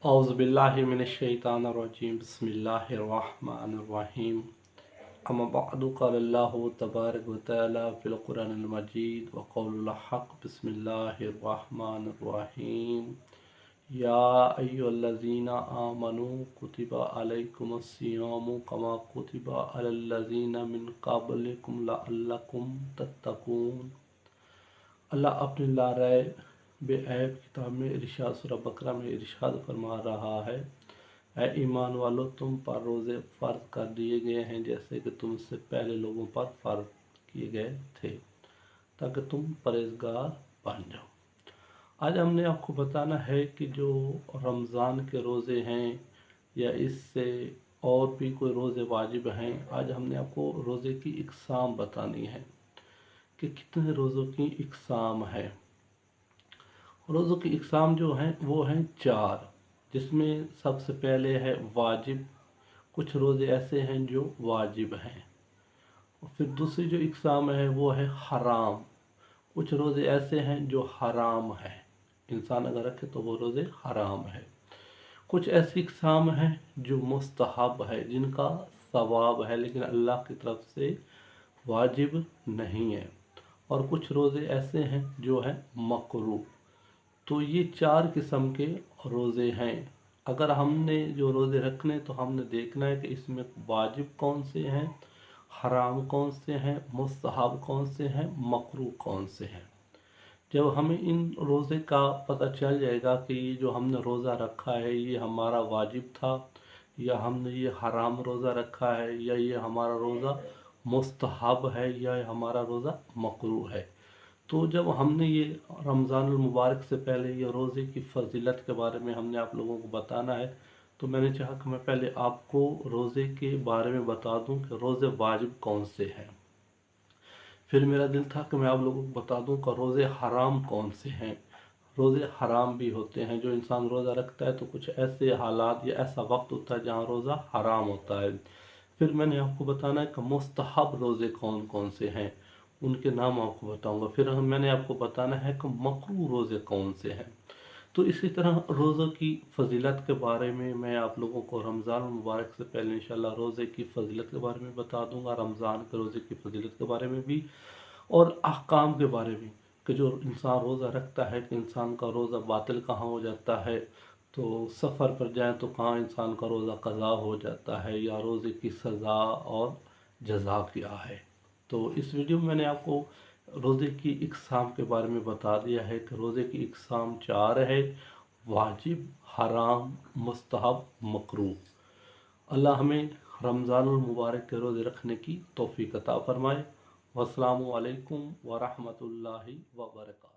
औज़ुबिल्लाहि मिनश्शैतानिर्रजीम बिस्मिल्लाहिर्रहमानिर्रहीम अम्मा बअदु क़ालल्लाहु तबारक व तआला फ़िल क़ुरआनिल मजीद व क़ौलुल हक़ बिस्मिल्लाहिर्रहमानिर्रहीम या अय्युहल्लज़ीना आमनू कुतिबा अलैकुमुस्सियामु कमा कुतिबा अलल्लज़ीना मिन क़ब्लिकुम लअल्लकुम तत्तक़ून। अल्लाह अपनी लाराए बेऐब किताब में इरशाद सूरह बकरा में इरशाद फरमा रहा है, ऐ ईमान वालो तुम पर रोज़े फ़र्ज कर दिए गए हैं जैसे कि तुमसे पहले लोगों पर फ़र्ज किए गए थे ताकि तुम परहेज़गार बन जाओ। आज हमने आपको बताना है कि जो रमज़ान के रोज़े हैं या इससे और भी कोई रोज़े वाजिब हैं, आज हमने आपको रोज़े की इक़साम बतानी है कि कितने रोज़ों की इक़साम है। रोज़ों की इक़साम जो हैं वो हैं 4, जिसमें सबसे पहले है वाजिब। कुछ रोज़े ऐसे हैं जो वाजिब हैं। और फिर दूसरी जो इक़साम है वो है हराम। कुछ रोज़े ऐसे हैं जो हराम है, इंसान अगर रखे तो वो रोज़े हराम है। कुछ ऐसी इक़साम हैं जो मुस्तहब है, जिनका सवाब है लेकिन अल्लाह की तरफ से वाजिब नहीं है। और कुछ रोज़े ऐसे हैं जो हैं मकरूह। तो ये 4 किस्म के रोज़े हैं। अगर हमने जो रोज़े रखने तो हमने देखना है कि इसमें वाजिब कौन से हैं, हराम कौन से हैं, मुस्तहब कौन से हैं, मकरूह कौन से हैं। जब हमें इन रोज़े का पता चल जाएगा कि ये जो हमने रोज़ा रखा है ये हमारा वाजिब था या हमने ये हराम रोज़ा रखा है या ये हमारा रोज़ा मुस्तहब है या हमारा रोज़ा मकरूह है, तो जब हमने ये रमज़ानुल मुबारक से पहले ये रोज़े की फ़जीलत के बारे में हमने आप लोगों को बताना है, तो मैंने चाहा कि मैं पहले आपको रोज़े के बारे में बता दूं कि रोज़े वाजिब कौन से हैं। फिर मेरा दिल था कि मैं आप लोगों को बता दूं कि रोज़े हराम कौन से हैं। रोज़े हराम भी होते हैं, जो इंसान रोज़ा रखता है तो कुछ ऐसे हालात या ऐसा वक्त होता है जहाँ रोज़ा हराम होता है। फिर मैंने आपको बताना है कि मुस्तहब रोज़े कौन कौन से हैं, उनके नाम आपको बताऊंगा। फिर मैंने आपको बताना है कि मकरूह रोज़े कौन से हैं। तो इसी तरह रोज़ों की फ़जीलत के बारे में मैं आप लोगों को रमज़ान मुबारक से पहले इंशाल्लाह रोज़े की फ़जीलत के बारे में बता दूंगा, रमज़ान के रोज़े की फ़जीलत के बारे में भी और अहकाम के बारे में कि जो इंसान रोज़ा रखता है कि इंसान का रोज़ा बातिल कहाँ हो जाता है, तो सफ़र पर जाए तो कहाँ इंसान का रोज़ा क़ज़ा हो जाता है या रोज़े की सज़ा और जज़ा क्या है। तो इस वीडियो में मैंने आपको रोज़े की इक़साम के बारे में बता दिया है कि रोज़े की इक़साम 4 है, वाजिब, हराम, मुस्तहब, मकरूह। अल्लाह हमें रमज़ानुल मुबारक के रोज़े रखने की तौफ़ीक़ अता फ़रमाए। वस्सलामु अलैकुम व रहमतुल्लाहि व बरकातहू।